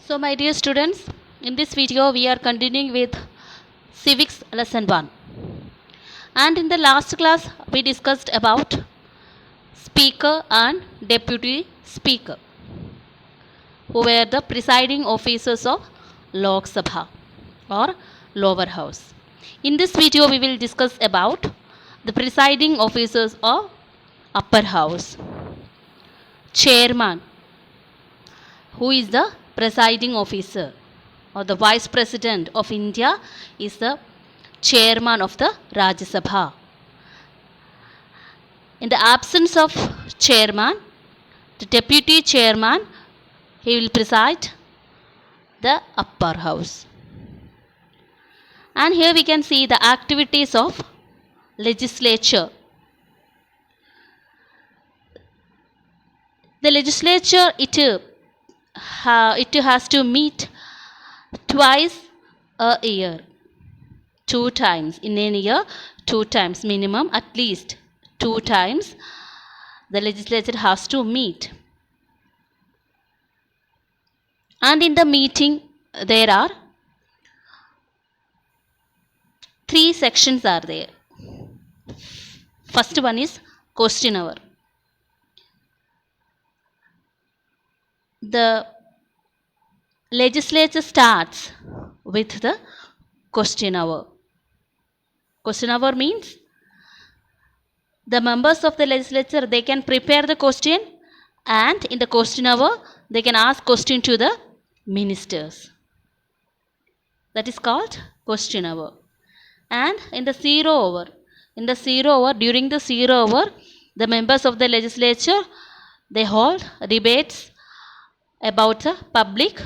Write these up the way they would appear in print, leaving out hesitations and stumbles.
So my dear students, in this video we are continuing with civics lesson 1. And in the last class we discussed about speaker and deputy speaker, who were the presiding officers of Lok Sabha or lower house. In this video we will discuss about the presiding officers of upper house. Chairman, who is the presiding officer or the vice president of India, is the chairman of the Rajya Sabha. In the absence of chairman, the deputy chairman, he will preside the upper house. And here we can see the activities of legislature. The legislature, it has to meet twice a year, 2 times in a year, 2 times minimum, at least 2 times the legislature has to meet. And in the meeting there are 3 sections are there. First one is question hour. The legislature starts with the question hour. Question hour means the members of the legislature, they can prepare the question, and in the question hour they can ask question to the ministers. That is called question hour. And in the zero hour, during the zero hour, the members of the legislature, they hold debates about a public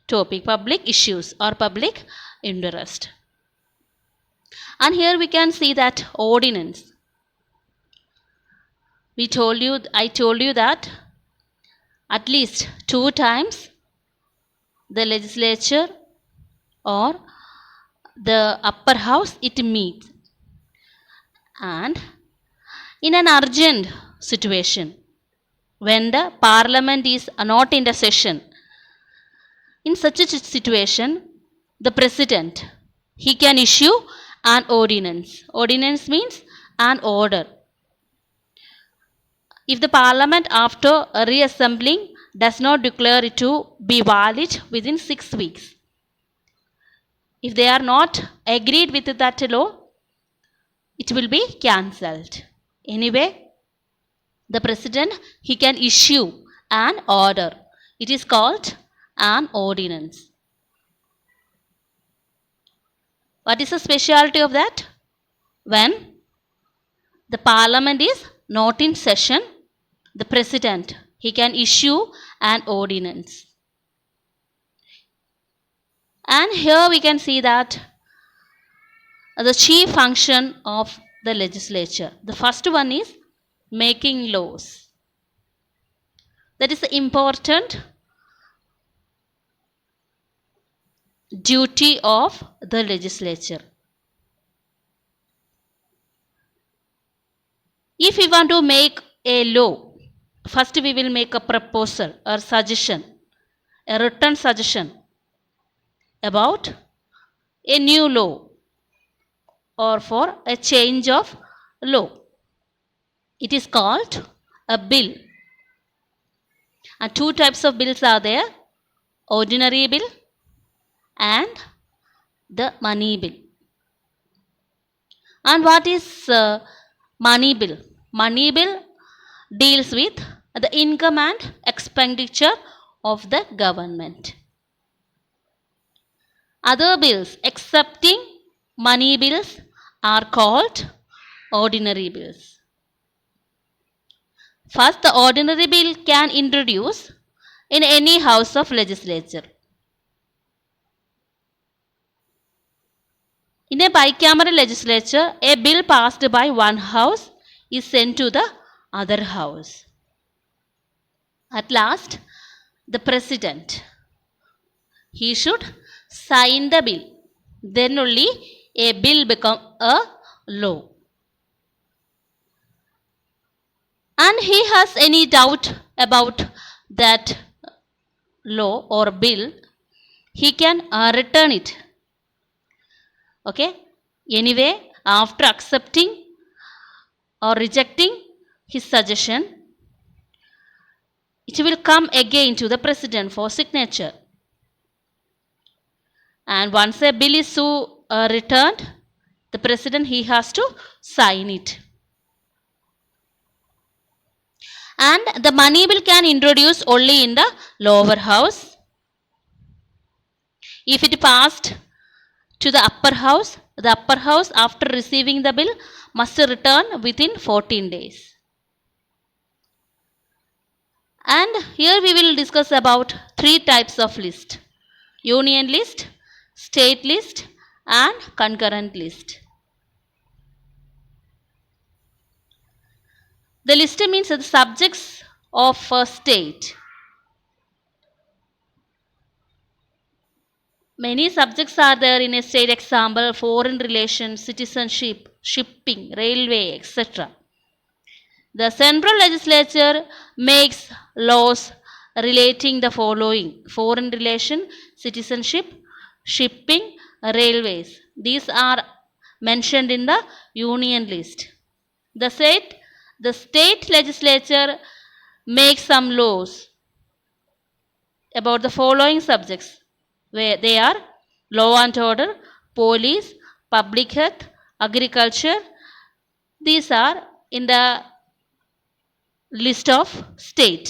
topic, public issues or public interest. And here we can see that ordinance. I told you that at least 2 times the legislature or the upper house, it meets. And in an urgent situation, when the parliament is not in the session, in such a situation, the president, he can issue an ordinance. Ordinance means an order. If the parliament after reassembling does not declare it to be valid within 6 weeks, if they are not agreed with that law, it will be cancelled. Anyway, the president, he can issue an order. It is called an ordinance. What is the specialty of that? When the parliament is not in session, the president, he can issue an ordinance. And here we can see that the chief function of the legislature. The first one is making laws. That is the important duty of the legislature. If we want to make a law, first we will make a proposal or suggestion, a written suggestion about a new law or for a change of law. It is called a bill. And 2 types of bills are there: ordinary bill and the money bill. And what is money bill? Money bill deals with the income and expenditure of the government. Other bills excepting money bills are called ordinary bills. First, the ordinary bill can introduce in any house of legislature. In a bicameral legislature, a bill passed by one house is sent to the other house. At last, the president, he should sign the bill. Then only a bill become a law. And he has any doubt about that law or bill, he can return it. Okay. Anyway, after accepting or rejecting his suggestion, it will come again to the president for signature. And once a bill is so returned, the president, he has to sign it. And the money bill can introduce only in the lower house. If it passed to the upper house after receiving the bill must return within 14 days. And here we will discuss about three types of list: union list, state list, and concurrent list. The list means the subjects of a state. Many subjects are there in a state, example foreign relations, citizenship, shipping, railway, etc. The central legislature makes laws relating the following: foreign relation, citizenship, shipping, railways. These are mentioned in the union list. The state legislature makes some laws about the following subjects, where they are law and order, police, public health, agriculture. These are in the list of state.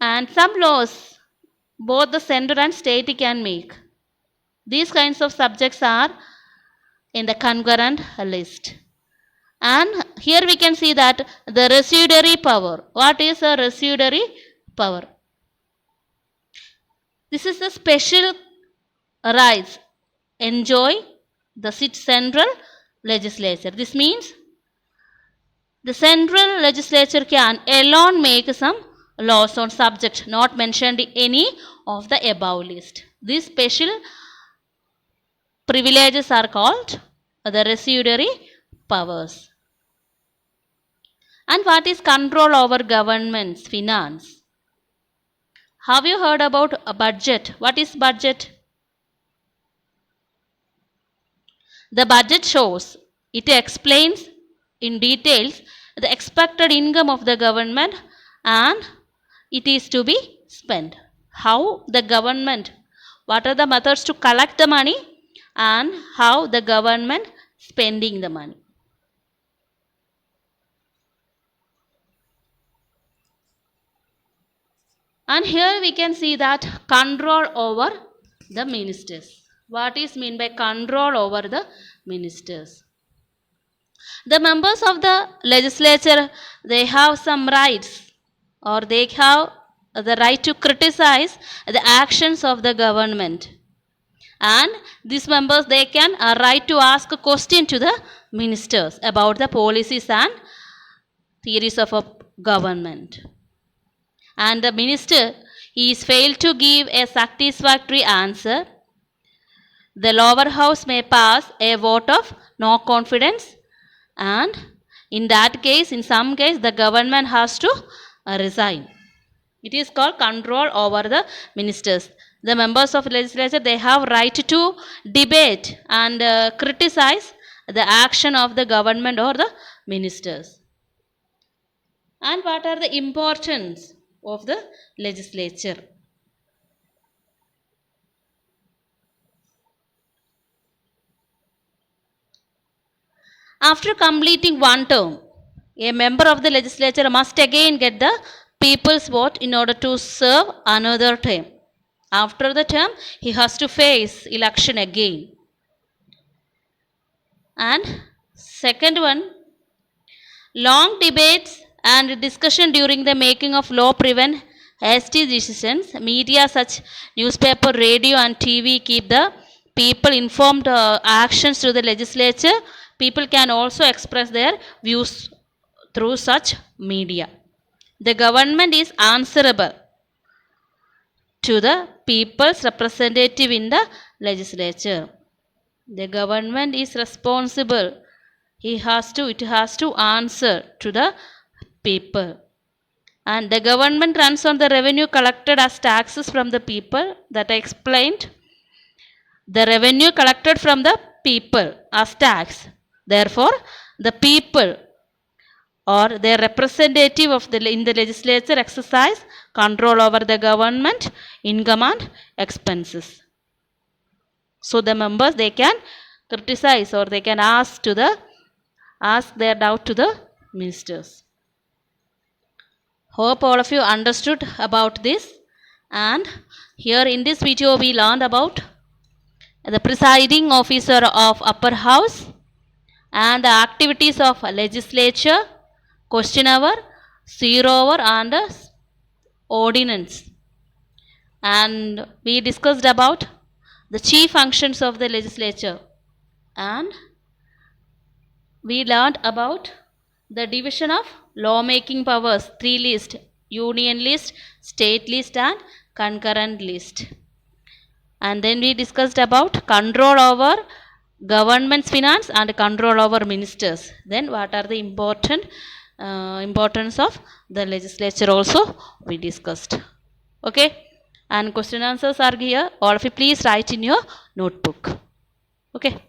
And some laws both the center and state can make. These kinds of subjects are in the concurrent list. And here we can see that the residuary power. What is a residuary power? This is the special rights enjoy the central legislature. This means the central legislature can alone make some laws on subject not mentioned in any of the above list. These special privileges are called the residuary powers. And what is control over government's finance? Have you heard about a budget? What is budget? The budget shows, it explains in details the expected income of the government and it is to be spent. How the government, what are the methods to collect the money and how the government spending the money. And here we can see that control over the ministers. What is meant by control over the ministers? The members of the legislature, they have some rights or they have the right to criticize the actions of the government. And these members, they can right to ask a question to the ministers about the policies and theories of a government. And the minister, he is failed to give a satisfactory answer, the lower house may pass a vote of no confidence, and in that case, in some case, the government has to resign. It is called control over the ministers. The members of legislature, they have right to debate and criticize the action of the government or the ministers. And what are the importance of the legislature? After completing one term, a member of the legislature must again get the people's vote in order to serve another term. After the term, he has to face election again. And second one, long debates and discussion during the making of law prevent hasty decisions. Media such newspaper, radio and TV keep the people informed actions to the legislature. People can also express their views through such media. The government is answerable to the people's representative in the legislature. The government is responsible. It has to answer to the people. And the government runs on the revenue collected as taxes from the people, that I explained. The revenue collected from the people as tax. Therefore, the people or their representative of in the legislature exercise control over the government income and expenses. So the members, they can criticize or they can ask their doubt to the ministers. Hope all of you understood about this. And here in this video we learned about the presiding officer of upper house and the activities of legislature, question hour, zero hour and ordinance. And we discussed about the chief functions of the legislature, and we learned about the division of lawmaking powers, 3 lists: union list, state list and concurrent list. And then we discussed about control over government's finance and control over ministers. Then what are the importance of the legislature also we discussed. Okay, and question answers are here. All of you please write in your notebook. Okay.